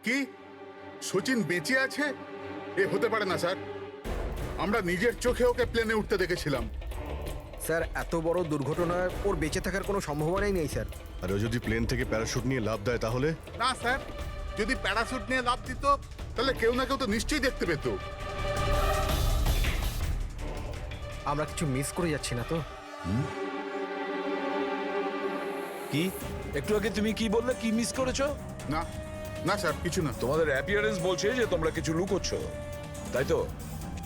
কি সচিন বেঁচে আছে? এ হতে পারে না স্যার। আমরা নিজের চোখে ওকে প্লেনে উঠতে দেখেছিলাম। স্যার এত বড় দুর্ঘটনায় ওর বেঁচে থাকার কোনো সম্ভাবনাই নেই স্যার। আর ও যদি প্লেন থেকে প্যারাশুট নিয়ে লাফ দেয় তাহলে? না স্যার, যদি প্যারাশুট নিয়ে লাফ দিত তাহলে কেউ না কেউ তো নিশ্চয়ই দেখতে পেত। আমরা কিছু মিস করে যাচ্ছি না তো? কি একটু আগে তুমি কি বললে? কি মিস করেছো? না না স্যার, কিছু না। তোমাদের অ্যাপিয়ারেন্স বলছে যে তোমরা কিছু লুকোচ্ছ, তাই তো?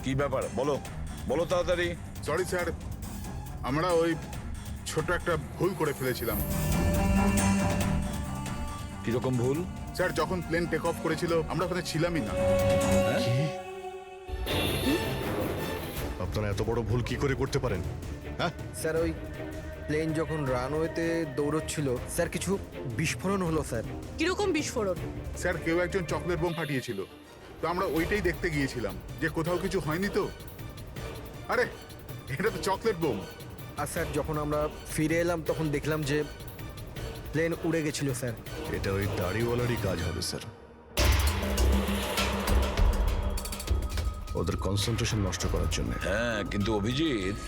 কি ব্যাপার বলো, বলো তাড়াতাড়ি। সরি স্যার, আমরা ওই ছোট একটা ভুল করে ফেলেছিলাম। কিরকম ভুল? স্যার, যখন প্লেন টেক অফ করেছিল আমরা ওখানে ছিলামই না। কি? আপনারা এত বড় ভুল কি করে করতে পারেন? হ্যাঁ স্যার ওই প্লেন যখন রানওয়েতে দৌড়চ্ছিল স্যার কিছু বিস্ফোরণ হলো স্যার। কিরকম বিস্ফোরণ? স্যার, কেউ একজন চকলেট বোম ফাটিয়েছিল, তো আমরা ওইটাই দেখতে গিয়েছিলাম যে কোথাও কিছু হয়নি তো। আরে এটা তো চকলেট বোম। আর স্যার যখন আমরা ফিরে এলাম তখন দেখলাম যে প্লেন উড়ে গেছিল স্যার। এটা ওই দাড়িওয়ালারই কাজ হবে স্যার। ওদের কনসেন্ট্রেশন নষ্ট করার জন্য। হ্যাঁ, কিন্তু অভিজিৎ,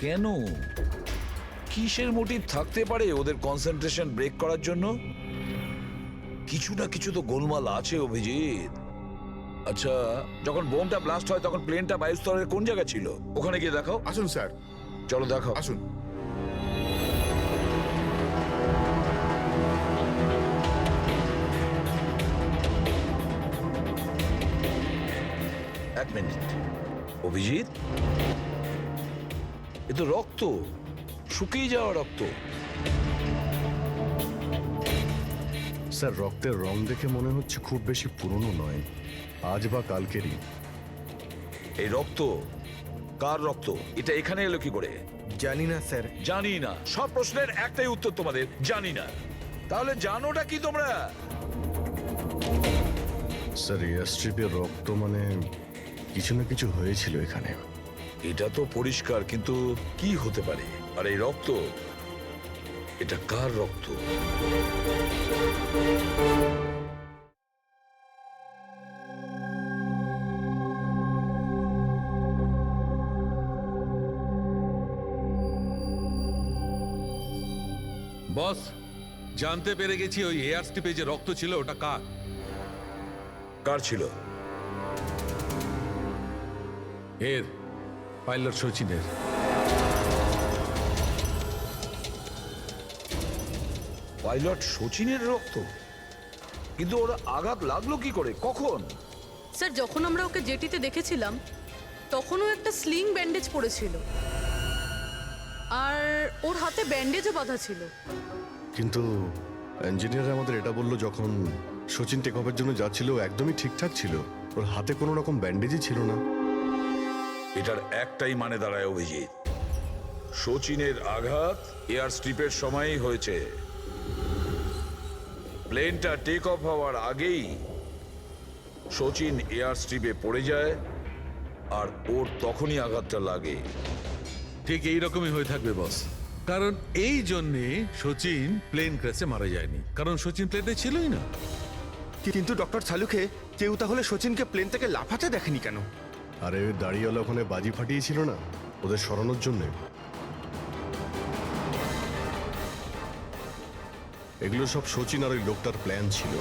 কেন? কিসের মোটিভ থাকতে পারে ওদের কনসেন্ট্রেশন ব্রেক করার জন্য? কিছু না কিছু তো গোলমাল আছে অভিজিৎ। আচ্ছা, যখন বোমটা ব্লাস্ট হয় তখন প্লেনটা বায়ুস্তরের কোন জায়গা ছিল? ওখানে গিয়ে দেখাও। আসুন স্যার, চলো দেখাও। আসুন। এক মিনিট অভিজিৎ, এ তো রক্ত, শুকিয়ে যাওয়া রক্ত। স্যার রক্তের রং দেখে মনে হচ্ছে খুব বেশি পুরনো নয়, আজ বা কালকেরই। এই রক্ত কার রক্ত? এটা এখানে এলো কি করে? জানি না স্যার। জানি না। সব প্রশ্নের একটাই উত্তর তোমাদের, জানি না। তাহলে জানোটা কি তোমরা? স্যার এয়ার স্ট্রিপের রক্ত মানে কিছু না কিছু হয়েছিল এখানে। এটা তো পরিষ্কার, কিন্তু কি হতে পারে? আর এই রক্ত, এটা কার রক্ত? বস, জানতে পেরে গেছি ওই এয়ার স্ট্রিপে যে রক্ত ছিল ওটা কার। কার ছিল? এর পাইলট সচিনের। পাইলট সচিনের রক্ত? কিন্তু ওরা আঘাত লাগলো কি করে, কখন? স্যার, যখন আমরা ওকে জেটিতে দেখেছিলাম তখনও একটা স্লিং ব্যান্ডেজ পড়েছিল, আর ওর হাতে ব্যান্ডেজও বাঁধা ছিল। কিন্তু ইঞ্জিনিয়ার আমাদের এটা বললো যখন সচিন টেক অফের জন্য যাচ্ছিল ও একদমই ঠিকঠাক ছিল, ওর হাতে কোনো রকম ব্যান্ডেজই ছিল না। এটার একটাই মানে দাঁড়ায় অভিজিৎ, সচিনের আঘাত এয়ার স্ট্রিপের সময়ই হয়েছে। প্লেনটা টেক অফ হওয়ার আগেই সচিন এয়ার স্ট্রিপে পড়ে যায়, আর ওর তখনই আঘাতটা লাগে। ঠিক এইরকমই হয়ে থাকবে বস, কারণ এই জন্যে সচিন প্লেন ক্র্যাশে মারা যায়নি, কারণ সচিন প্লেনে ছিলই না। কিন্তু ডক্টর সালুকে কেউ তাহলে সচিনকে প্লেন থেকে লাফাতে দেখেনি কেন? আরে ওই দাড়িওয়ালা ওখানে বাজি ফাটিয়েছিল না ওদের সরানোর জন্যে। এগুলো সব সচিন আর ওই লোকটার প্ল্যান ছিল।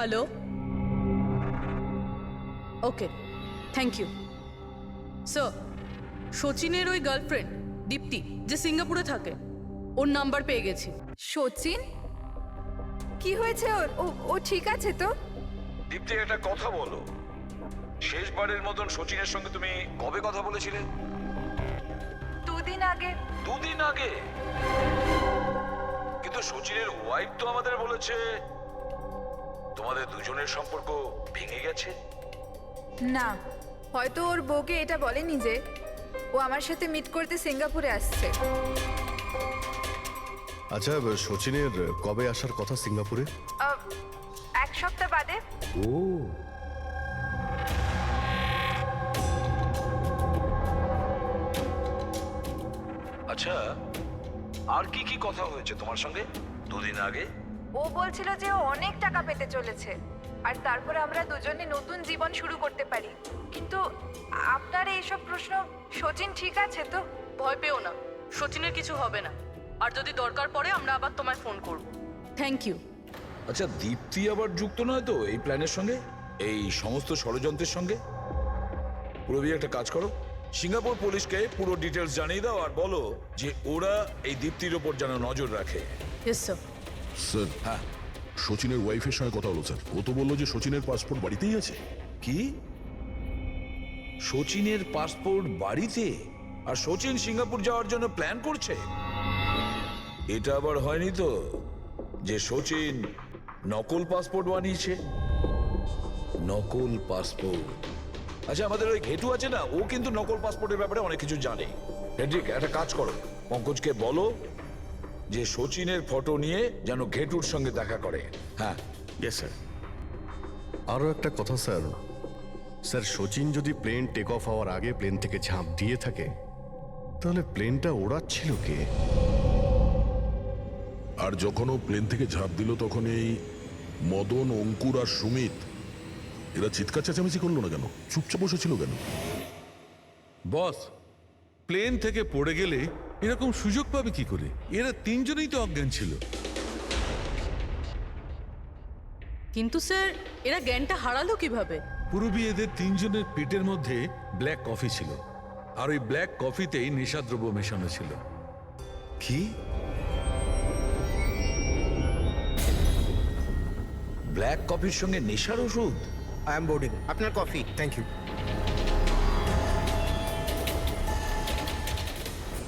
Hello, okay, thank you sir. সচিনের ওই গার্লফ্রেন্ড দীপ্তি, যে সিঙ্গাপুরে থাকে, ওর নাম্বার পেয়ে গেছি। সচিন কি হয়েছে ওর? ও ঠিক আছে তো? দীপ্তি, একটা কথা বলো, শেষবারের মতন সচিনের সঙ্গে তুমি কবে কথা বলেছিলে? 2 দিন আগে। 2 দিন আগে? কিন্তু সচিনের ওয়াইফ তো আমাদের বলেছে তোমাদের দুজনের সম্পর্ক ভেঙে গেছে। না, হয়তো ওর বউকে এটা বলেনি যে ও আমার সাথে মিট করতে সিঙ্গাপুরে আসছে। আচ্ছা, সচিনের কবে আসার কথা সিঙ্গাপুরে? 1 সপ্তাহ বাদে। ও, আচ্ছা, আর কি কি কথা হয়েছে তোমার সঙ্গে 2 দিন আগে? ও বলছিল যে ও অনেক টাকা পেতে চলেছে আর তারপরে আমরা দুজনে নতুন জীবন শুরু করতে পারি। কিন্তু আপনার এইসব প্রশ্ন, সচিন ঠিক আছে তো? ভয় পেও না, সচিনের কিছু হবে না। আর যদি দরকার পড়ে আমরা আবার তোমায় ফোন করব। Thank you. আচ্ছা, দীপ্তি আবার যুক্ত নয় তো এই প্ল্যানের সঙ্গে, এই সমস্ত ষড়যন্ত্রের সঙ্গে? পুরবি, একটা কাজ করো, সিঙ্গাপুর পুলিশকে পুরো ডিটেলস জানিয়ে দাও আর বলো যে ওরা এই দীপ্তির ওপর যেন নজর রাখে। Yes sir. স্যার, হ্যাঁ, সচিনের ওয়াইফের সঙ্গে কথা হলো স্যার। ও তো বললো যে সচিনের পাসপোর্ট বাড়িতেই আছে। কি? সচিনের পাসপোর্ট বাড়িতে? আর সচিন সিঙ্গাপুর যাওয়ার জন্য প্ল্যান করছে? এটা আবার হয়নি তো যে সচিন নকল পাসপোর্ট বানিয়েছে? নকল পাসপোর্ট? আচ্ছা, আমাদের ওই ঘেটু আছে না, ও কিন্তু নকল পাসপোর্টের ব্যাপারে অনেক কিছু জানে। হেড্রিক, একটা কাজ করো, পঙ্কজকে বলো যে সচিনের ফটো নিয়ে যেন ঘেটুর সঙ্গে দেখা করে। হ্যাঁ। Yes sir. আরও একটা কথা স্যার, স্যার সচিন যদি প্লেন টেক অফ হওয়ার আগে প্লেন থেকে ঝাঁপ দিয়ে থাকে, তাহলে প্লেনটা ওড়াচ্ছিল কে? আর যখন ও প্লেন থেকে ঝাঁপ দিল তখন এই মদন, অঙ্কুর আর সুমিত এরা চিৎকার চেঁচামেচি করলো না কেন? চুপচাপ বসেছিল কেন? বস, প্লেন থেকে পড়ে গেলে এরকম সুযোগ পাবে কি করে? এরা 3 জনেই তো অজ্ঞান ছিল। কিন্তু স্যার, এরা জ্ঞানটা হারালো কিভাবে? পুরবি, এদের 3 জনের পেটের মধ্যে ব্ল্যাক কফি ছিল, আর ওই ব্ল্যাক কফিতেই নেশাদ্রব্য মেশানো ছিল। কি? ব্ল্যাক কফির সঙ্গে নেশার ওষুধ? I am boarding. আপনার কফি। Thank you.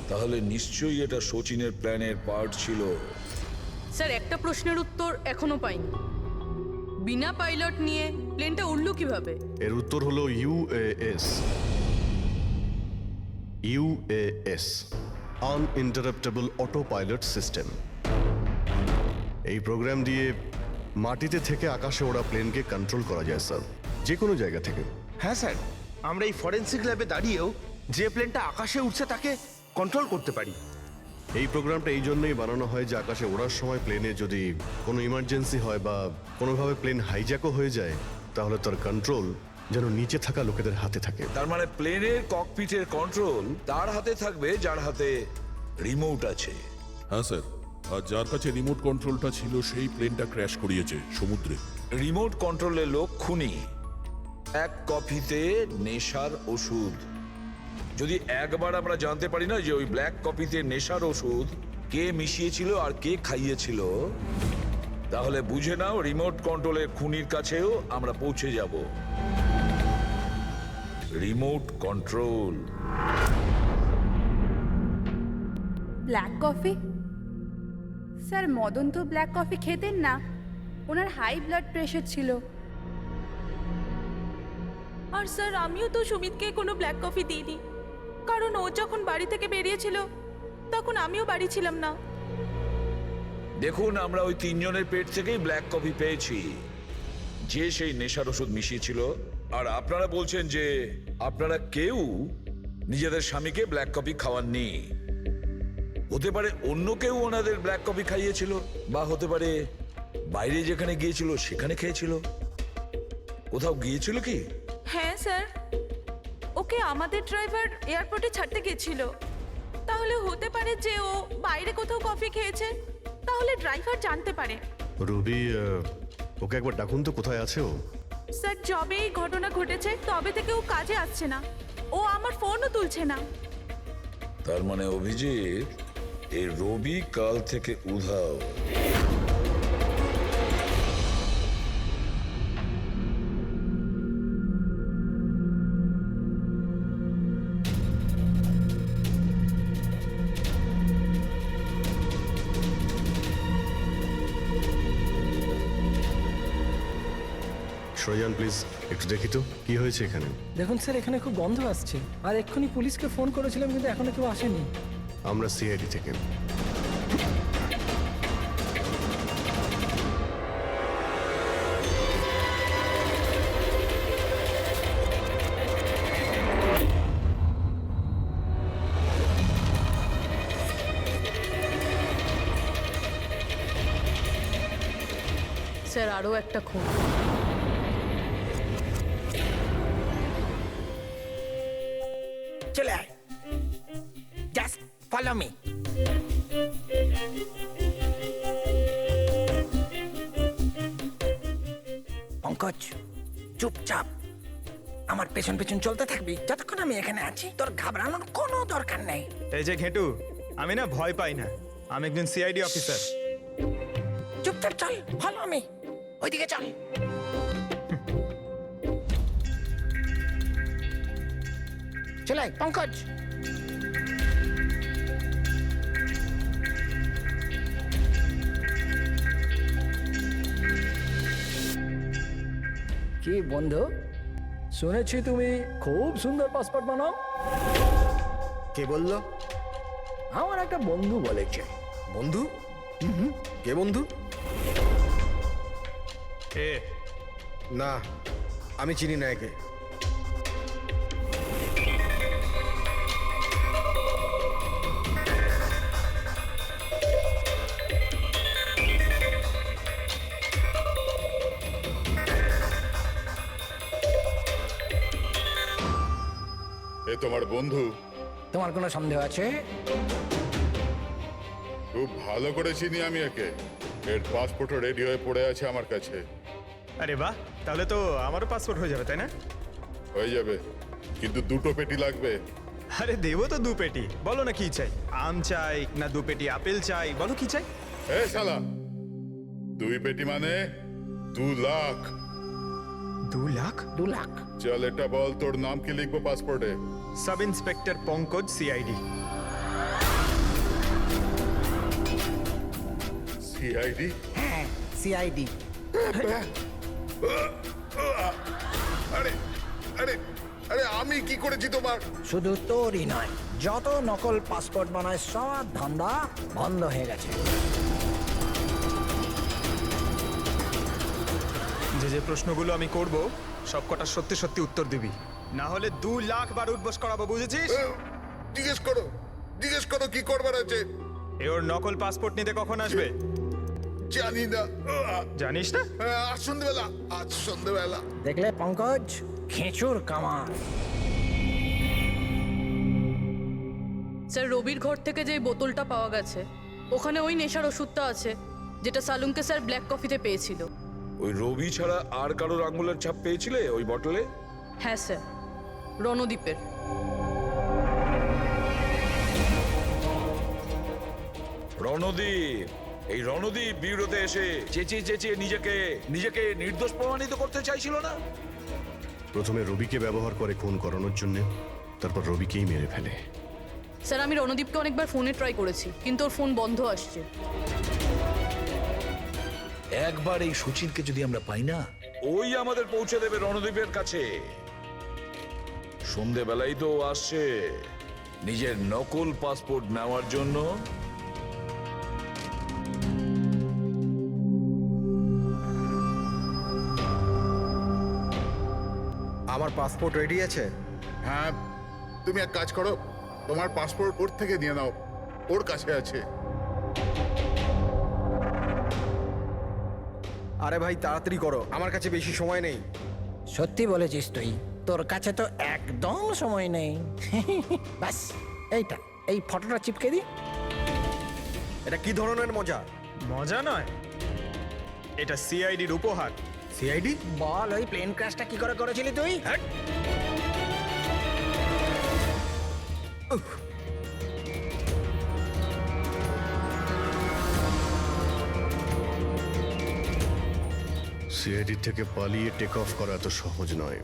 তাহলে নিশ্চয়ই এটা সচিনের প্ল্যানের পার্ট ছিল। স্যার, একটা প্রশ্নের উত্তর এখনো পাইনি। বিনা পাইলট নিয়ে প্লেনটা উড়লো কিভাবে? এর উত্তর হলো UAS. UAS, আনইন্টারাপ্টেবল auto pilot system. এই প্রোগ্রাম দিয়ে মাটিতে থেকে আকাশে ওড়া প্লেনকে কন্ট্রোল করা যায় স্যার, যে কোনো জায়গা থেকে। হ্যাঁ স্যার, আমরা এই ফরেন্সিক ল্যাবে দাঁড়িয়েও যে প্লেনটা আকাশে উঠছে তাকে কন্ট্রোল করতে পারি। এই প্রোগ্রামটা এই জন্যই বানানো হয় যে আকাশে ওড়ার সময় প্লেনে যদি কোনো ইমার্জেন্সি হয় বা কোনোভাবে প্লেন হাইজ্যাকও হয়ে যায়, তাহলে তার কন্ট্রোল যেন নিচে থাকা লোকেদের হাতে থাকে। তার মানে প্লেনের ককপিটের কন্ট্রোল তার হাতে থাকবে যার হাতে রিমোট আছে। হ্যাঁ স্যার, আর যার কাছে রিমোট কন্ট্রোলটা ছিল সেই প্লেনটা ক্র্যাশ করিয়েছে সমুদ্রে। রিমোট কন্ট্রোলের লোক খুনি, 1 কপিতে নেশার ওষুধ। যদি একবার আমরা জানতে পারি না যে ওই ব্ল্যাক কপিতে নেশার ওষুধ কে মিশিয়েছিল আর কে খাইয়েছিল, তাহলে বুঝে নাও রিমোট কন্ট্রোলের খুনির কাছেও আমরা পৌঁছে যাব। Remote control. Black coffee? Sir, Madan তো ব্ল্যাক কফি খেতেন না, ওনার হাই ব্লাড প্রেশার ছিল। আর স্যার, আমিও তো সুমিতকে কোনো ব্ল্যাক কফি দিইনি, কারণ ও যখন বাড়ি থেকে বেরিয়েছিল তখন আমিও বাড়ি ছিলাম না। দেখুন, আমরা ওই 3 জনের পেট থেকেই ব্ল্যাক কফি পেয়েছি, যে সেই নেশার ওষুধ মিশিয়েছিল। আর আপনারা বলছেন যে আপনারা কেউ নিজেদের স্বামীকে ব্ল্যাক কফি খাওয়াননি। হতে পারে অন্য কেউ ওনাদের ব্ল্যাক কফি খাইয়েছিল, বা হতে পারে বাইরে যেখানে গিয়েছিল সেখানে খেয়েছিল। কোথাও গিয়েছিল কি? হ্যাঁ স্যার, ওকে আমাদের ড্রাইভার এয়ারপোর্টে ছাড়তে গেছিল। তাহলে হতে পারে যে ও বাইরে কোথাও কফি খেয়েছে, তাহলে ড্রাইভার জানতে পারে। রবি, ওকে একবার ডাকুন তো, কোথায় আছে ও? স্যার, যবে এই ঘটনা ঘটেছে তবে থেকে ও কাজে আসছে না, ও আমার ফোনও তুলছে না। তার মানে অভিজিৎ, এই রবি কাল থেকে উধাও। সরে যান প্লিজ, একটু দেখি তো কি হয়েছে এখানে। দেখুন স্যার, এখানে খুব গন্ধ আসছে, আর এক্ষুনি পুলিশকে ফোন করেছিলাম কিন্তু এখনো কেউ আসেনি। আমরা সিআইডি থেকে। স্যার আরও একটা খুন। চলে আয়, জাস্ট ফলো মি। পঙ্কজ, চুপচাপ আমার পেছন পেছন চলতে থাকবি যতক্ষণ আমি এখানে আছি। তোর ঘাবড়ানোর কোনো দরকার নেই। এই যে ঘেটু, আমি না ভয় পাই না, আমি একজন সিআইডি অফিসার। চুপচাপ চল, ফলো মি, ওইদিকে চল। চলে আয়, পঙ্কজ। কি বন্ধু, শুনেছি তুমি খুব সুন্দর পাসপোর্ট বানাও। কে বললো? আমার একটা বন্ধু বলেছে। বন্ধু? কে বন্ধু? এ না, আমি চিনি না একে। এ তোমার বন্ধু? তোমার কোনো সন্দেহ আছে? খুব ভালো করে চিনি আমি একে। এর পাসপোর্টও রেডি হয়ে পড়ে আছে আমার কাছে। আরে বাহ, তাহলে তো আমারও পাসপোর্ট হয়ে যাবে, তাই না? হয়ে যাবে, কিন্তু 2টো পেটি লাগবে। আরে দেবো তো 2 পেটি। বলো না কি চাই, আম চাই না 2 পেটি আপেল চাই, বলো কি চাই। এ শালা, 2 পেটি মানে 2 লাখ। 2 লাখ? 2 লাখ? চল এটা বল, তোর নাম কি লিখবো পাসপোর্টে? Sub inspector Pankaj, CID. CID? হ্যাঁ, সিআইডি। আরে আরে আরে, আমি কি করেছি তোমার? শুধু তোরই নয়, যত নকল পাসপোর্ট বানায় সব ধান্দা বন্ধ হয়ে গেছে। যে যে প্রশ্নগুলো আমি করব সব কটা সত্যি সত্যি উত্তর দিবি, না হলে 2 লাখ বার উঠবস করাবো, বুঝেছিস? জিজ্ঞেস করো, জিজ্ঞেস করো কি করবার আছে। এ ওর নকল পাসপোর্ট নিতে কখন আসবে? জানি না। জানিস না? আজ সন্ধ্যেবেলা, আজ সন্ধ্যেবেলা। দেখলে পঙ্কজ, খেঁচুর কামার। স্যার রবির ঘর থেকে যে বোতলটা পাওয়া গেছে, ওখানে ওই নেশার ওষুধটা আছে যেটা সালুনকে স্যার ব্ল্যাক কফিতে পেয়েছিল। ওই রবি ছাড়া আর কারোর আঙুলের ছাপ পেয়েছিলে ওই বটলে? হ্যাঁ স্যার, রণদীপের। রণদীপ, এই রণদীপ বিউরোতে এসে চেঁচিয়ে চেঁচিয়ে নিজেকে নিজেকে নির্দোষ প্রমাণিত করতে চাইছিল না? প্রথমে রবিকে ব্যবহার করে খুন করানোর জন্য, তারপর রবিকেই মেরে ফেলে। স্যার আমি রণদীপকে অনেকবার ফোনে ট্রাই করেছি, কিন্তু ওর ফোন বন্ধ আসছে। একবার এই সচিনকে যদি আমরা পাই না, ওই আমাদের পৌঁছে দেবে রণদীপের কাছে। সন্ধেবেলায় তো ও আসছে নিজের নকল পাসপোর্ট নেওয়ার জন্য। আমার পাসপোর্ট রেডি আছে? হ্যাঁ, তুমি এক কাজ করো, তোমার পাসপোর্ট ওর থেকে নিয়ে নাও, ওর কাছে আছে। আরে ভাই তাড়াতাড়ি করো, আমার কাছে বেশি সময় নেই। সত্যি বলেছিস তুই, তোর কাছে তো একদম সময় নেই। বাস এইটা, এই ফটোটা চিপকে দি। এটা কি ধরনের মজা? মজা নয়, এটা সিআইডির উপহার। সিআইডি? বল, ওই প্লেন ক্র্যাশটা কি করে করেছিলি তুই? সিআইডি থেকে পালিয়ে টেক অফ করা এত সহজ নয়।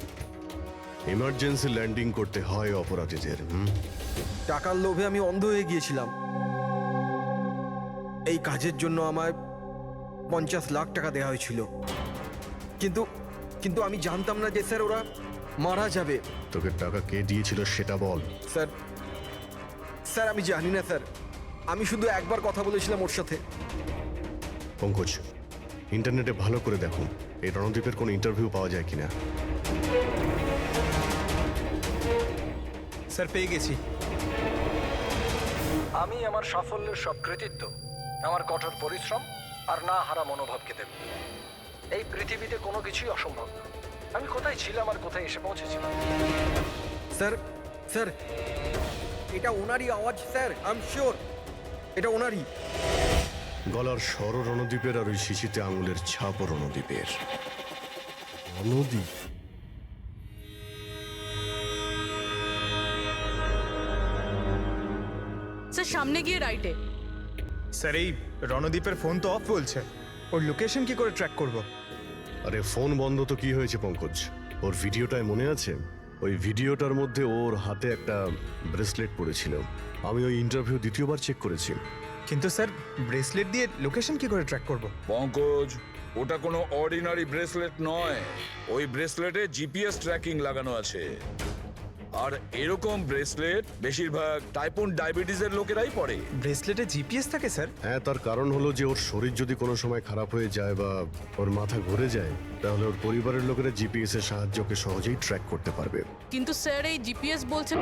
ইমার্জেন্সি ল্যান্ডিং করতে হয় অপরাধীদের। টাকার লোভে আমি অন্ধ হয়ে গিয়েছিলাম। এই কাজের জন্য আমায় 50 লাখ টাকা দেওয়া হয়েছিল, কিন্তু কিন্তু আমি জানতাম না যে স্যার ওরা মারা যাবে। তোকে টাকা কে দিয়েছিল সেটা বল। স্যার স্যার আমি জানি না স্যার, আমি শুধু একবার কথা বলেছিলাম ওর সাথে। পঙ্কজ, ইন্টারনেটে ভালো করে দেখুন এই রণদীপের কোনো ইন্টারভিউ পাওয়া যায় কিনা। স্যার পেয়ে গেছি। আমি আমার সাফল্যের সব কৃতিত্ব আমার কঠোর পরিশ্রম আর না হারা মনোভাবকে দেব। এই পৃথিবীতে কোনো কিছুই অসম্ভব না। আমি কোথায় ছিলাম আর কোথায় এসে পৌঁছেছিলাম। স্যার স্যার এটা ওনারই আওয়াজ স্যার, আই এম শিওর এটা ওনারই। গলার স্বর রণদীপের আর ওই শিশিতে আঙুলের ছাপও রণদীপের। রণদীপ স্যার সামনে গিয়ে রাইটে। স্যার এই রণদীপের ফোন তো অফ বলছে, ওর লোকেশন কি করে ট্র্যাক করব? আরে ফোন বন্ধ তো কি হয়েছে পঙ্কজ, ওর ভিডিওটায় মনে আছে? ওই ভিডিওটার মধ্যে ওর হাতে একটা ব্রেসলেট পড়েছিল। আমি ওই ইন্টারভিউ দ্বিতীয়বার চেক করেছি। কিন্তু স্যার ব্রেসলেট দিয়ে লোকেশন কি করে ট্র্যাক করব? পঙ্কজ, ওটা কোনো অর্ডিনারি ব্রেসলেট নয়। ওই ব্রেসলেটে জিপিএস ট্র্যাকিং লাগানো আছে। আর এরকম ব্রেসলেট বেশিরভাগ টাইপ 1 ডায়াবেটিসের লোকেরাই পরে। ব্রেসলেটে জিপিএস থাকে স্যার? হ্যাঁ, তার কারণ হলো যে ওর শরীর যদি কোনো সময় খারাপ হয়ে যায় বা ওর মাথা ঘুরে যায়, তাহলে ওর পরিবারের লোকেরা জিপিএস এর সাহায্যকে সহজেই ট্র্যাক করতে পারবে। কিন্তু স্যার এই জিপিএস বলছে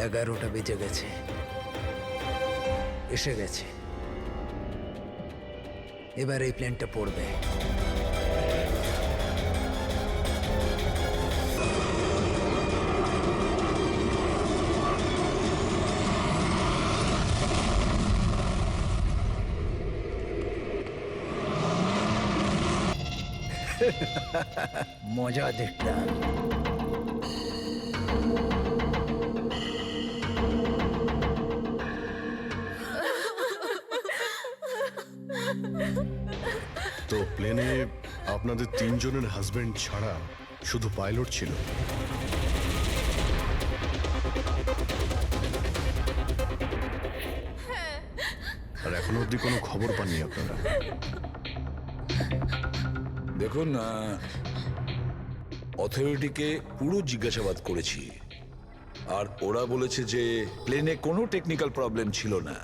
এগারোটা বেজে গেছে, এসে গেছে। এবার এই প্লেনটা পড়বে। মজা দেখলাম। তো প্লেনে আপনাদের তিনজনের হাজবেন্ড ছাড়া শুধু পাইলট ছিল? আর এখনো অবধি কোনো খবর পাননি আপনারা? দেখুন, অথরিটিকে পুরো জিজ্ঞাসাবাদ করেছি, আর ওরা বলেছে যে প্লেনে কোনো টেকনিক্যাল প্রবলেম ছিল না।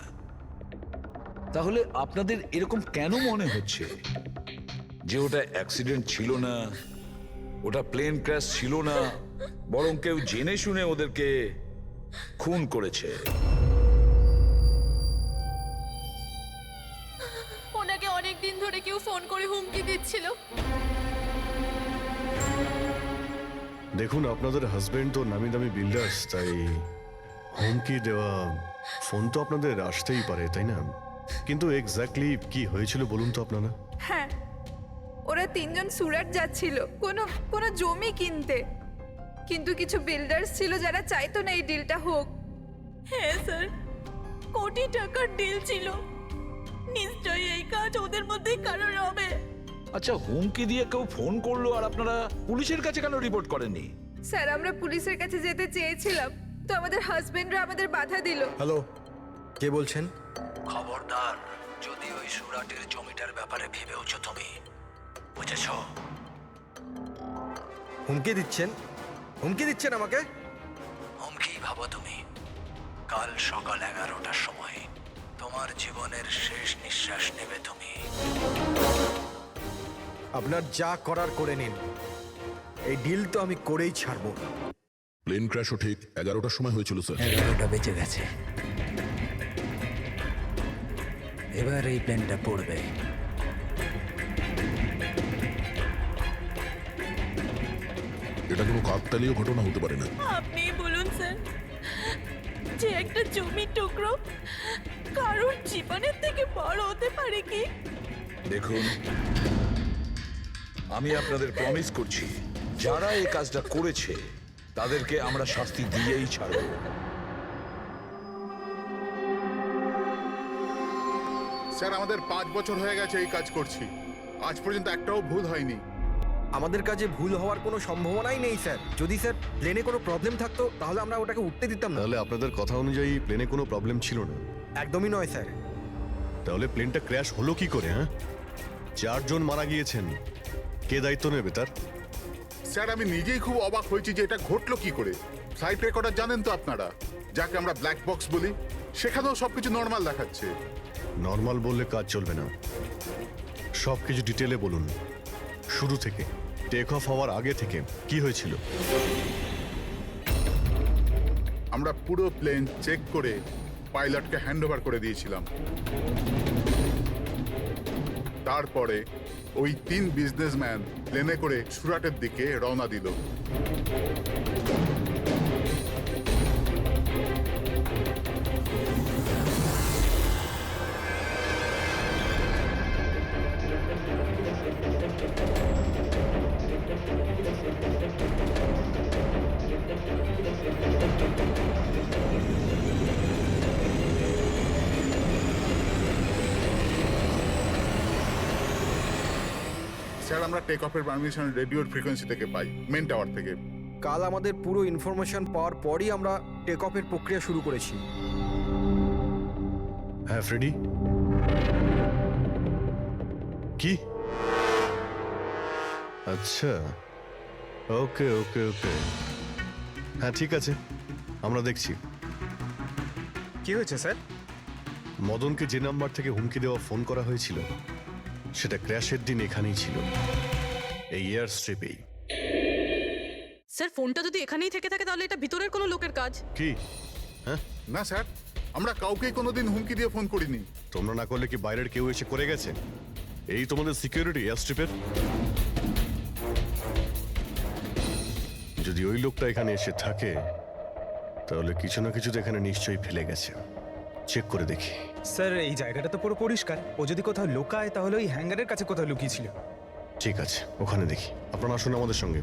তাহলে আপনাদের এরকম কেন মনে হচ্ছে যে ওটা অ্যাক্সিডেন্ট ছিল না, ওটা প্লেন ক্র্যাশ ছিল না, বরং কেউ জেনে শুনে ওদেরকে খুন করেছে? ওনাকে অনেক দিন ধরে কেউ ফোন করে হুমকি দিচ্ছিল। দেখুন, আপনাদের হাজবেন্ড তো নামি দামি বিল্ডার্স, তাই হুমকি দেওয়া ফোন তো আপনাদের আসতেই পারে, তাই না? কিন্তু এক্স্যাক্টলি কি হয়েছিল বলুন তো আপনারা। হ্যাঁ, ওরা তিনজন সুরাট যাচ্ছিল কোনো জমি কিনতে, কিন্তু কিছু বিল্ডার্স ছিল যারা চাইতো না এই ডিলটা হোক। হ্যাঁ স্যার, কোটি টাকার ডিল ছিল। নিশ্চয়ই এই কাজ ওদের মধ্যেই কারোর হবে। আচ্ছা, হুমকি দিয়ে কেউ ফোন করলো আর আপনারা পুলিশের কাছে কেন রিপোর্ট করেননি? স্যার, আমরা পুলিশের কাছে যেতে চেয়েছিলাম, তো আমাদের হাজবেন্ডরা আমাদের বাধা দিল। হ্যালো, কে বলছেন? খবরদার, যদি ওই সুরাটের জমিটার ব্যাপারে ভেবেওছো তুমি, বুঝেছ? হুমকি দিচ্ছেন? হুমকি দিচ্ছেন আমাকে? হুমকি ভাবো তুমি। কাল সকাল 11টার সময় তোমার জীবনের শেষ নিঃশ্বাস নেবে তুমি। আপনার যা করার করে নিন, এই ডিল তো আমি করেই ছাড়বো। প্লেন ক্র্যাশও ঠিক 11টার সময় হয়েছিল স্যার। 11টা বেজে গেছে। এবার এই প্লেনটা পড়বে। এটা কোনো কাকতালীয় ঘটনা হতে পারে না। আপনি বলুন স্যার, যে একটা জমির টুকরো কারোর জীবনের থেকে বড় হতে পারে কি? দেখুন, আমি আপনাদের প্রমিস করছি, যারা এই কাজটা করেছে তাদেরকে আমরা শাস্তি দিয়েই ছাড়ব। স্যার, আমাদের 5 বছর হয়ে গেছে এই কাজ করছি, আজ পর্যন্ত একটাও ভুল হয়নি। আমাদের কাজে ভুল হওয়ার কোনো সম্ভাবনাই নেই স্যার। যদি স্যার প্লেনে কোনো প্রবলেম থাকতো তাহলে আমরা ওটাকে উঠতে দিতাম না। তাহলে আপনাদের কথা অনুযায়ী প্লেনে কোনো প্রবলেম ছিল না? একদমই নয় স্যার। তাহলে প্লেনটা ক্র্যাশ হলো কি করে? হ্যাঁ, 4 জন মারা গিয়েছেন, কে দায়িত্ব নেবে তার? স্যার, আমি নিজেই খুব অবাক হয়েছি যে এটা ঘটলো কি করে। ফ্লাইট রেকর্ডার জানেন তো আপনারা, যাকে আমরা ব্ল্যাক বক্স বলি, সেখানেও সবকিছু নর্মাল দেখাচ্ছে। নর্মাল বললে কাজ চলবে না, সব কিছু ডিটেলে বলুন, শুরু থেকে, টেক অফ হওয়ার আগে থেকে কি হয়েছিল? আমরা পুরো প্লেন চেক করে পাইলটকে হ্যান্ডওভার করে দিয়েছিলাম। তারপরে ওই 3 বিজনেসম্যান প্লেনে করে সুরাটের দিকে রওনা দিল। স্যার, আমরা টেক অফের পারমিশন রেডিওর ফ্রিকোয়েন্সি থেকে পাই, মেন টাওয়ার থেকে। কাল আমাদের পুরো ইনফরমেশন পাওয়ার পরই আমরা টেক অফের প্রক্রিয়া শুরু করেছি। হ্যাঁ ফ্রেডি, কি? আচ্ছা, ওকে ওকে ওকে, হ্যাঁ ঠিক আছে, আমরা দেখছি। কি হয়েছে স্যার? মদনকে যে নাম্বার থেকে হুমকি দেওয়া ফোন করা হয়েছিল সেটা ক্র্যাশের দিন এখানেই ছিল, এই এয়ার স্ট্রিপেই। স্যার, ফোনটা যদি এখানেই থেকে থাকে তাহলে এটা ভিতরের কোনো লোকের কাজ। কি? হ্যাঁ, না স্যার, আমরা কাউকেই কোনোদিন হুমকি দিয়ে ফোন করিনি। তোমরা না করলে কি বাইরের কেউ এসে করে গেছে? এই তোমাদের সিকিউরিটি এয়ার স্ট্রিপের? যদি ওই লোকটা এখানে এসে থাকে তাহলে কিছু না কিছু তো এখানে নিশ্চয়ই ফেলে গেছে, চেক করে দেখি। স্যার, এই জায়গাটা তো পুরো পরিষ্কার, ও যদি কোথাও লুকায় তাহলে ওই হ্যাঙ্গারের কাছে কোথাও লুকিয়েছিল। ঠিক আছে, ওখানে দেখি। আপনারা আসুন আমাদের সঙ্গে।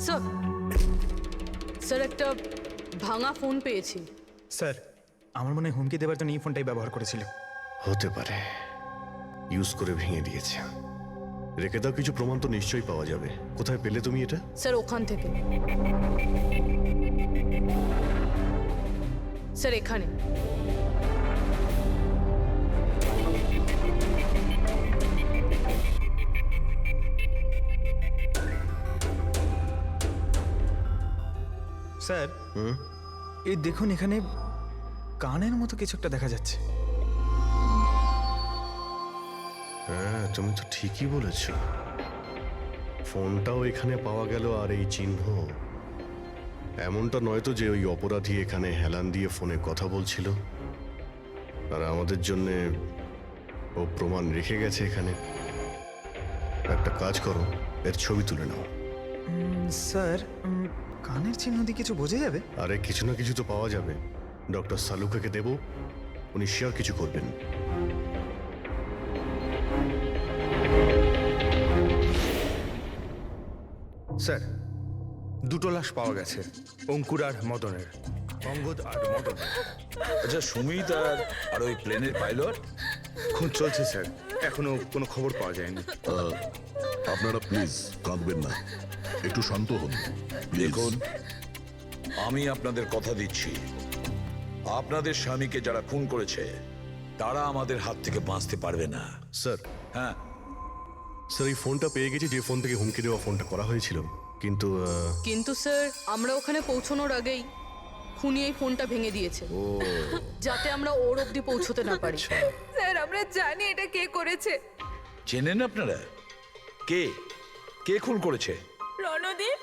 স্যার, স্যার একটা ভাঙা ফোন পেয়েছি। স্যার, আমার মনে হয় হুমকি দেওয়ার জন্য এই ফোনটাই ব্যবহার করেছিল। হতে পারে, ইউজ করে ভেঙে দিয়েছে। রেখে দাও, কিছু প্রমাণ তো নিশ্চয়ই পাওয়া যাবে। কোথায় পেলে তুমি এটা? স্যার, ওখান থেকে। স্যার, এখানে। স্যার, এই দেখুন, এখানে কানের মতো কিছু একটা দেখা যাচ্ছে। হ্যাঁ, তুমি তো ঠিকই বলেছ। ফোনটাও এখানে পাওয়া গেল, আর এই চিহ্ন। এমনটা নয় তো যে ওই অপরাধী এখানে হেলান দিয়ে ফোনে কথা বলছিল আর আমাদের জন্যে ও প্রমাণ রেখে গেছে এখানে। একটা কাজ করো, এর ছবি তুলে নাও। স্যার, কানের চিহ্ন দিয়ে কিছু বোঝা যাবে? আরে কিছু না কিছু তো পাওয়া যাবে। ডক্টর সালুকাকে দেব, উনি শিওর কিছু করবেন। স্যার, 2টো লাশ পাওয়া গেছে, অঙ্কুর আর মদনের। অঙ্গদ আর মদন। আচ্ছা, সুমিত আর ওই প্লেনের পাইলট? খুন চলছে স্যার, এখনো কোনো খবর পাওয়া যায়নি। আপনারা প্লিজ কাঁদবেন না, একটু শান্ত হন দেখুন, আমি আপনাদের কথা দিচ্ছি, আপনাদের স্বামীকে যারা খুন করেছে তারা আমাদের হাত থেকে বাঁচতে পারবে না। স্যার হ্যাঁ, স্যার এই ফোনটা পেয়ে গেছি যে ফোন থেকে হুমকি দেওয়া ফোনটা করা হয়েছিল, কিন্তু কিন্তু স্যার আমরা ওখানে পৌঁছানোর আগেই খুনি এই ফোনটা ভেঙে দিয়েছে যাতে আমরা ওর অবধি পৌঁছতে না পারি। স্যার আমরা জানি এটা কে করেছে। চেনেন আপনারা কে কে খুন করেছে? রণদীপ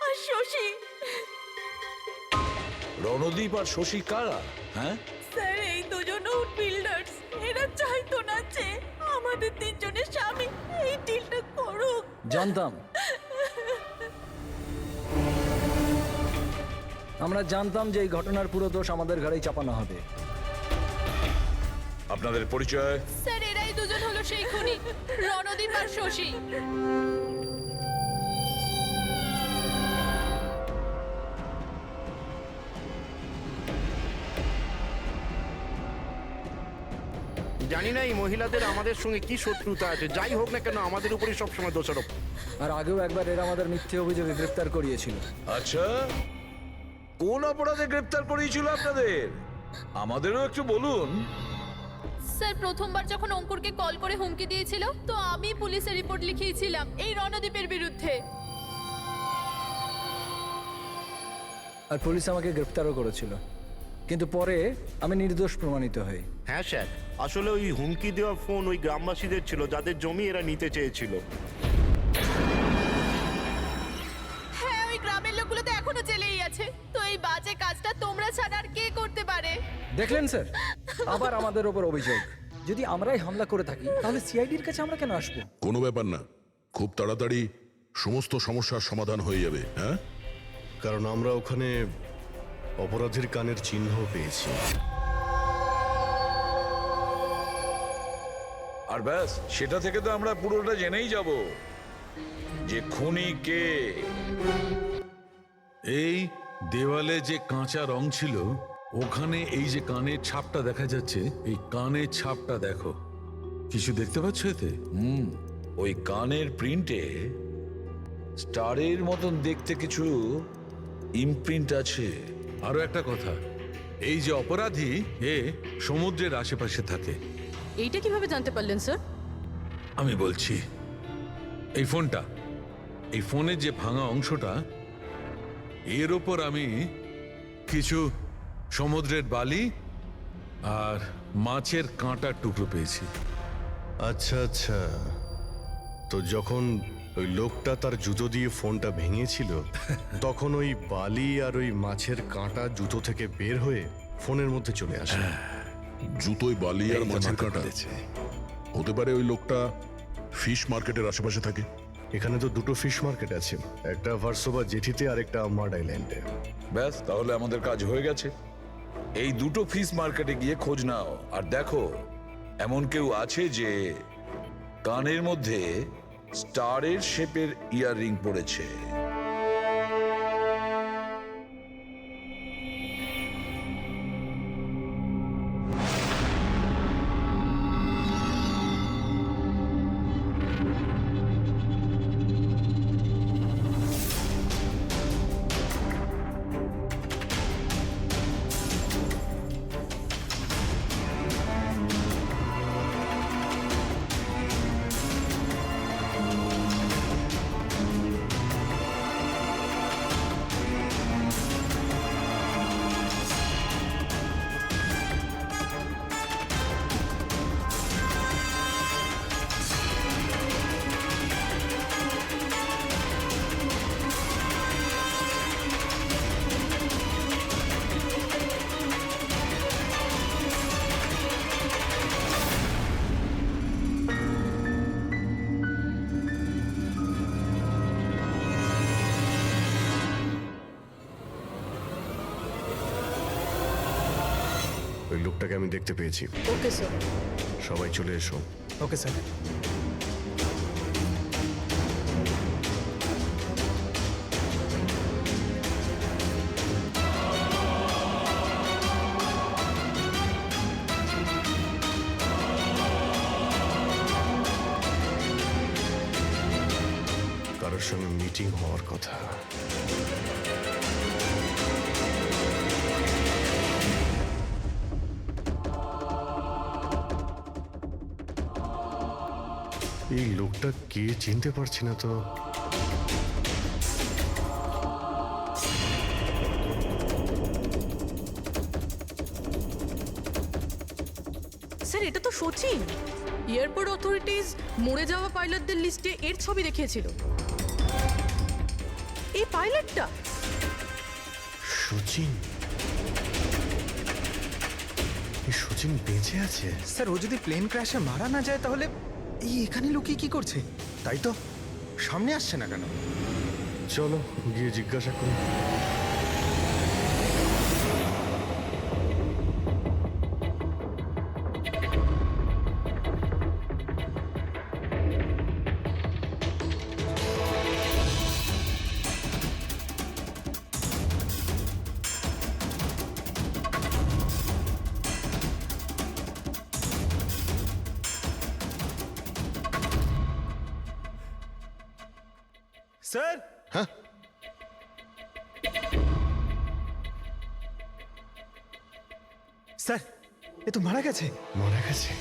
আর শশী। রণদীপ আর শশী কারা? হ্যাঁ, স্যার এই দুজন বিল্ডার্স, এরা চাইতো না যে আমাদের তিনজনের স্বামী এই ডিলটা করুক। জানতাম, আমরা জানতাম যে এই ঘটনার পুরো দোষ আমাদের ঘাড়েই চাপানো হবে। আপনাদের পরিচয়? স্যার এরাই দুজন হলো সেই খুনি, রণদীপ আর শশী। জানি না এই মহিলাদের আমাদের সঙ্গে কি শত্রুতা আছে, যাই হোক না কেন আমাদের উপরই সবসময় দোষারোপ। আর আগেও একবার এরা আমাদের মিথ্যে অভিযোগে গ্রেফতার করিয়েছিল। আচ্ছা, কোন অপরাধে গ্রেপ্তার করিয়েছিল আপনাদের? আমাদেরও একটু বলুন। স্যার প্রথমবার যখন অঙ্কুরকে কল করে হুমকি দিয়েছিল, তো আমি পুলিশে রিপোর্ট লিখিয়েছিলাম এই রণদীপের বিরুদ্ধে। আর পুলিশ আমাকে গ্রেফতারও করেছিল, কিন্তু পরে আমি নির্দোষ প্রমাণিত হই। হ্যাঁ স্যার, আসলে ওই হুমকি দেওয়া ফোন ওই গ্রামবাসীদের ছিল যাদের জমি এরা নিতে চেয়েছিল। হ্যাঁ, ওই গ্রামের লোকগুলো তো এখনো জেলেই আছে। তো এই বাজে কাজটা তোমরা ছাড়া আর কে করতে পারে? দেখলেন স্যার, আবার আমাদের ওপর অভিযোগ। যদি আমরাই হামলা করে থাকি তাহলে সিআইডির কাছে আমরা কেন আসবো? কোনো ব্যাপার না, খুব তাড়াতাড়ি সমস্ত সমস্যার সমাধান হয়ে যাবে। হ্যাঁ, কারণ আমরা ওখানে অপরাধীর কানের চিহ্ন পেয়েছি। আর ব্যাস, সেটা থেকে তো আমরা পুরোটা জেনেই যাব যে খুনি কে। এই দেওয়ালে যে কাঁচা রং ছিল, ওখানে এই যে কানের ছাপটা দেখা যাচ্ছে, এই কানের ছাপটা দেখো। কিছু দেখতে পাচ্ছ এতে? ওই কানের প্রিন্টে স্টারের মতন দেখতে কিছু ইমপ্রিন্ট আছে। আরো একটা কথা, এই যে অপরাধী, এ সমুদ্রের আশেপাশে থাকে। এইটা কিভাবে জানতে পারলেন স্যার? আমি বলছি, এই ফোনটা, এই ফোনের যে ভাঙা অংশটা, এর ওপর আমি কিছু সমুদ্রের বালি আর মাছের কাঁটার টুকরো পেয়েছি। আচ্ছা আচ্ছা, তো যখন ওই লোকটা তার জুতো দিয়ে ফোনটা ভেঙেছিল তখন ওই বালি আর ওই মাছের কাঁটা জুতো থেকে বের হয়ে ফোনের মধ্যে চলে আসে। জুতোয় বালি আর মাছের কাঁটা। হতে পারে ওই লোকটা ফিশ মার্কেটের আশেপাশে থাকে। এখানে তো দুটো ফিশ মার্কেট আছে, একটা ভার্সোভা জেটিতে আর একটা মাড আইল্যান্ডে। ব্যাস, তাহলে আমাদের কাজ হয়ে গেছে। এই দুটো ফিশ মার্কেটে গিয়ে খোঁজ নাও আর দেখো এমন কেউ আছে যে কানের মধ্যে স্টারের শেপের ইয়াররিং পড়েছে। ওই লোকটাকে আমি দেখতে পেয়েছি। Okay sir. সবাই চলে এসো। Okay sir. কারোর সঙ্গে মিটিং হওয়ার কথা। এই লোকটা কে চিনতে পারছি না তো। স্যার এটা তো সচিন। এয়ারপোর্ট অথরিটিজ মরে যাওয়া পাইলটদের লিস্টে এর ছবি দেখিয়েছিল। এই পাইলটটা সচিন, এই সচিন বেঁচে আছে? স্যার ও যদি প্লেন ক্র্যাশে মারা না যায় তাহলে এই এখানে লুকিয়ে কি করছে? তাই তো, সামনে আসছে না কেন? চলো গিয়ে জিজ্ঞাসা করি। স্যার, হ্যাঁ, স্যার এ তো মারা গেছে। মারা গেছে?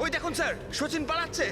ওই দেখুন স্যার, সচিন পালাচ্ছে।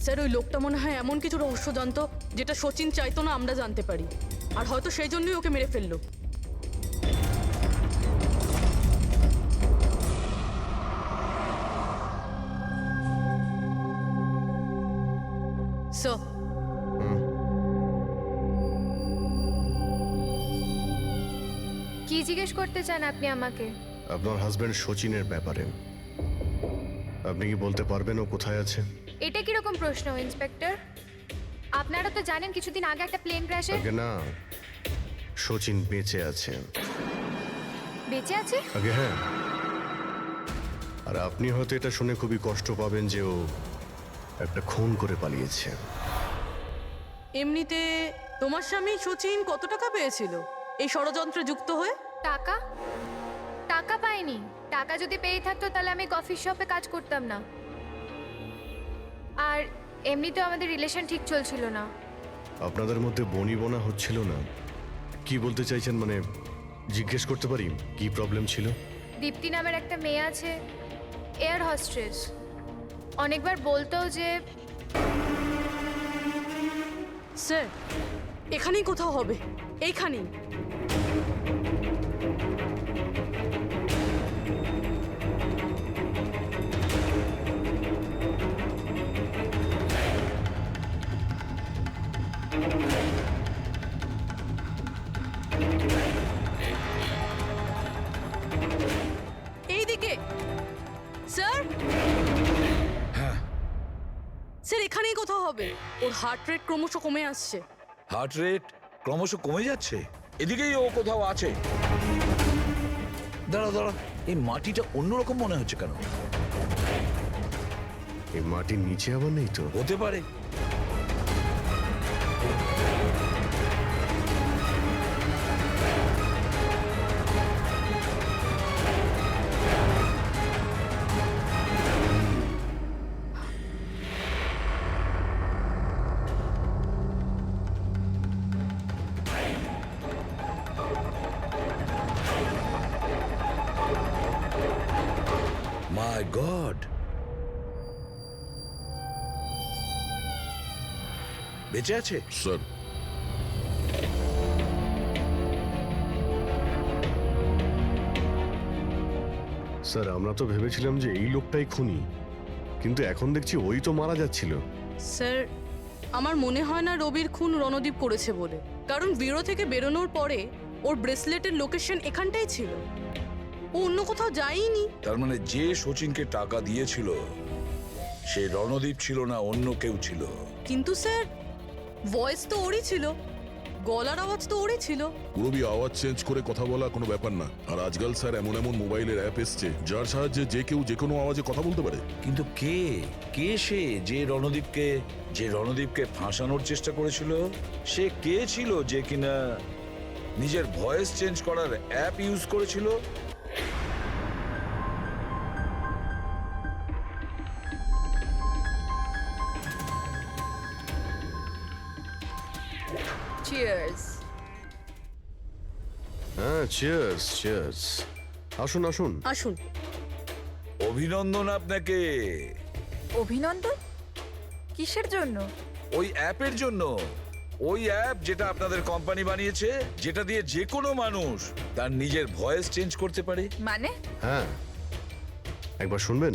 স্যার ওই লোকটা মনে হয় এমন কিছু রহস্য জানতো যেটা সচিন চাইতো না আমরা জানতে পারি, আর হয়তো সেই জন্যই ওকে মেরে ফেললো। স্যার, কি জিজ্ঞেস করতে চান আপনি আমাকে? আপনার হাজবেন্ড সচিনের ব্যাপারে। আপনি কি বলতে পারবেন ও কোথায় আছে? এটা কিরকম প্রশ্ন ইন্সপেক্টর? আপনারা তো জানেন কিছুদিন আগে একটা প্লেন ক্র্যাশে। আগে না, সচিন বেঁচে আছে। বেঁচে আছে? আগে হ্যাঁ। আর আপনি হয়তো এটা শুনে খুবই কষ্ট পাবেন যে ও একটা খুন করে পালিয়েছে। এমনিতে তোমার স্বামী সচিন কত টাকা পেয়েছিল এই ষড়যন্ত্রে যুক্ত হয়ে? টাকা? টাকা পাইনি। টাকা যদি পেয়ে থাকতো তাহলে আমি কফি শপে কাজ করতাম না। আর এমনিতেও আমাদের রিলেশন ঠিক চলছিল না। আপনাদের মধ্যে বনিবনা হচ্ছিল না? কি বলতে চাইছেন, মানে জিজ্ঞেস করতে পারি কি প্রবলেম ছিল? দীপ্তি নামের একটা মেয়ে আছে, এয়ার হস্ট্রেস। অনেকবার বলতো যে স্যার এখানেই কোথাও হবে, এইখানেই। এইদিকে স্যার। স্যার এখানেই কোথাও হবে। ওর হার্ট রেট ক্রমশ কমে আসছে। হার্ট রেট ক্রমশ কমে যাচ্ছে? এদিকেই ও কোথাও আছে। দাঁড়া দাঁড়া, এই মাটিটা অন্যরকম মনে হচ্ছে কেন? এই মাটির নিচে আবার নেই তো? হতে পারে। মাই গড, বেঁচে আছে? স্যার, স্যার আমরা তো ভেবেছিলাম যে এই লোকটাই খুনি, কিন্তু এখন দেখছি ওই তো মারা যাচ্ছিল। স্যার আমার মনে হয় না রবির খুন রণদীপ করেছে বলে, কারণ ব্যুরো থেকে বেরোনোর পরে ওর ব্রেসলেটের লোকেশন এখানটাই ছিল, ও অন্য কোথাও যায়নি। তার মানে যে শচীনকে টাকা দিয়েছিল সে রণদীপ ছিল না, অন্য কেউ ছিল। কিন্তু স্যার ভয়েস তো ওরই ছিল, গলার আওয়াজ তো ওরই ছিল। পুরবি আওয়াজ চেঞ্জ করে কথা বলা কোনো ব্যাপার না। আর আজকাল স্যার এমন এমন মোবাইলের অ্যাপ এসছে যার সাহায্যে যে কেউ যে কোনো আওয়াজে কথা বলতে পারে। কিন্তু কে কে সে যে রণদীপকে ফাঁসানোর চেষ্টা করেছিল? সে কে ছিল যে কিনা নিজের ভয়েস চেঞ্জ করার অ্যাপ ইউজ করেছিল? চিয়ার্স। হ্যাঁ, চিয়ার্স চিয়ার্স। আসুন আসুন আসুন। অভিনন্দন আপনাকে। অভিনন্দন? কিসের জন্য? ওই অ্যাপের জন্য। ওই অ্যাপ যেটা আপনাদের কোম্পানি বানিয়েছে, যেটা দিয়ে যে কোনো মানুষ তার নিজের ভয়েস চেঞ্জ করতে পারে। মানে? হ্যাঁ, একবার শুনবেন?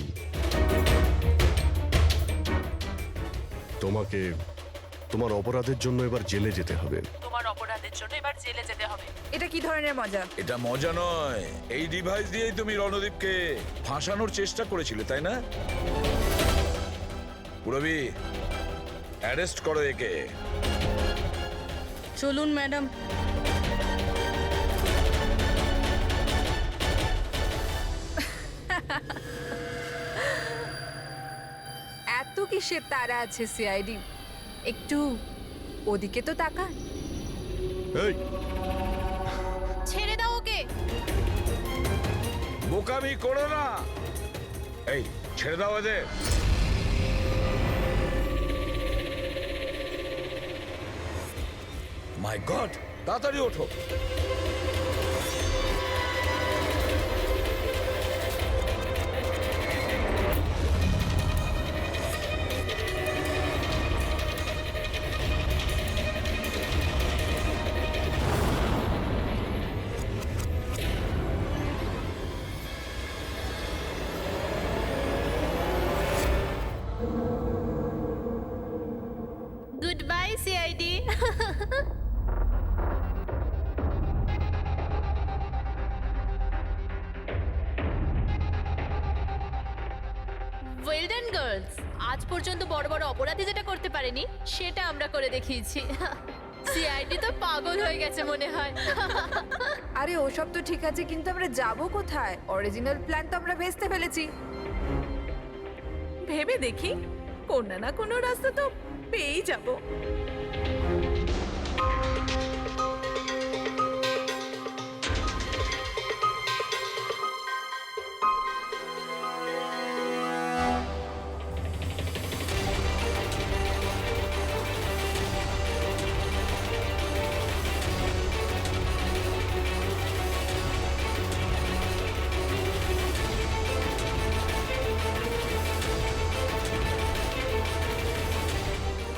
তোমাকে তোমার অপরাধের জন্য এবার জেলে যেতে হবে। তোমার অপরাধের জন্য এবার জেলে যেতে হবে। এটা কি ধরনের মজা? এটা মজা নয়। এই ডিভাইস দিয়েই তুমি রণদীপকে ফাঁসানোর চেষ্টা করেছিলে, তাই না? পুরবি, অ্যারেস্ট করো একে। চলুন ম্যাডাম। এত কিসের তারা আছে সিআইডি? একটু ওদিকে তো তাকান। এই, ছেড়ে দাও ওকে। বোকামি করো না। এই, ছেড়ে দাও এদের। মাই গড, তাড়াতাড়ি ওঠো। Good bye CID. Well done girls. আজ পর্যন্ত বড় বড় অপরাধী যেটা করতে পারেনি সেটা আমরা করে দেখিয়েছি। সিআইডি তো পাগল হয়ে গেছে মনে হয়। আরে ওসব তো ঠিক আছে, কিন্তু আমরা যাব কোথায়? অরিজিনাল প্ল্যান তো আমরা ভেস্তে ফেলেছি। ভেবে দেখি, কোনো না কোনো রাস্তা তো পেয়েই যাব।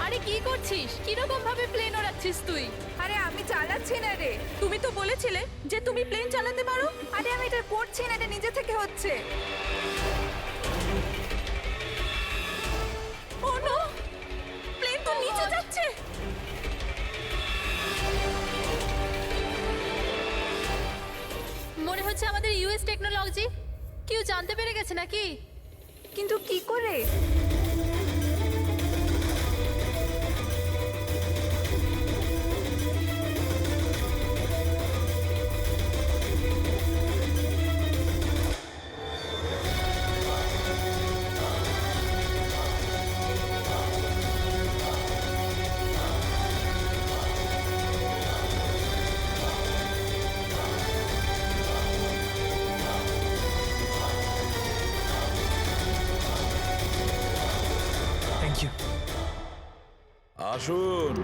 আরে কি করছিস? কিরকম ভাবে প্লেন ওড়াচ্ছিস তুই? আরে আমি চালাচ্ছি না রে। তুমি তো বলেছিলে যে তুমি প্লেন চালাতে পারো। আরে আমি এটা করছি না, এটা নিজে থেকে হচ্ছে। ও নো, প্লেন তো নিচে যাচ্ছে। মনে হচ্ছে আমাদের ইউএস টেকনোলজি কেউ জানতে পেরে গেছে নাকি? কিন্তু কি করে? Thank you. আসুন।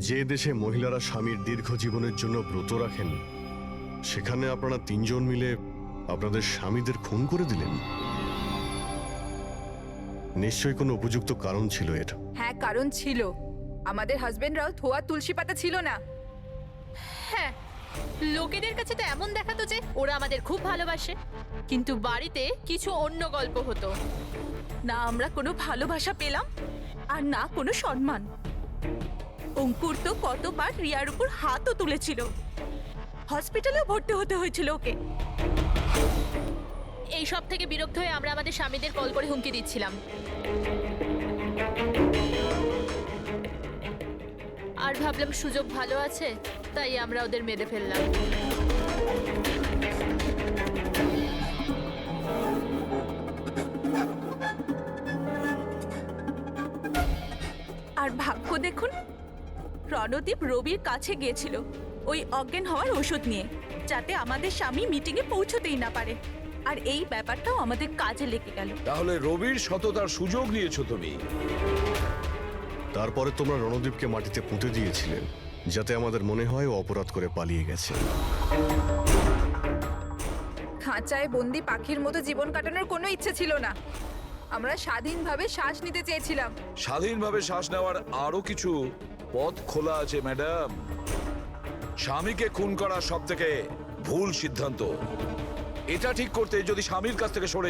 যে দেশে মহিলারা স্বামীর দীর্ঘ জীবনের জন্য ব্রত রাখেন, সেখানে আপনারা তিনজন মিলে আপনাদের স্বামীদের খুন করে দিলেন? নিশ্চয়ই কোনো উপযুক্ত কারণ ছিল এর। হ্যাঁ, কারণ ছিল। আমাদের হাজবেন্ডরাও ধোয়া তুলসী পাতা ছিল না। হ্যাঁ, লোকেদের কাছে তো এমন দেখাতো যে ওরা আমাদের খুব ভালোবাসে, কিন্তু বাড়িতে কিছু অন্য গল্প হতো। না আমরা কোনো ভালোবাসা পেলাম, আর না কোনো সম্মান। অঙ্কুর তো কতবার রিয়ার উপর হাতও তুলেছিল, হসপিটালেও ভর্তি হতে হয়েছিল ওকে। এই সব থেকে বিরক্ত হয়ে আমরা আমাদের স্বামীদের কল করে হুমকি দিচ্ছিলাম, আর ভাবলাম সুযোগ ভালো আছে, তাই আমরা ওদের মেরে ফেললাম। আর ভাগ্য দেখুন, রণদীপ রবির কাছে গিয়েছিল ওই অজ্ঞান হওয়ার ওষুধ নিয়ে, যাতে আমাদের স্বামী মিটিংয়ে পৌঁছতেই না পারে। আর এই ব্যাপারটাও আমাদের কাজে লেগে গেল। তাহলে রবির সততার সুযোগ নিয়েছো তুমি। তারপরে তোমরা রণদীপকে মাটিতে পুঁতে দিয়েছিলেন, যাতে আমাদের মনে হয় ও অপরাধ করে পালিয়ে গেছে। খাঁচায় বন্দি পাখির মতো জীবন কাটানোর কোনো ইচ্ছে ছিল না। আমরা স্বাধীনভাবে শ্বাস নিতে চেয়েছিলাম। স্বাধীনভাবে শ্বাস নেওয়ার আরো কিছু পথ খোলা আছে ম্যাডাম। স্বামীকে খুন করা সব থেকে ভুল সিদ্ধান্ত। এটা ঠিক করতে যদি স্বামীর কাছ থেকে সরে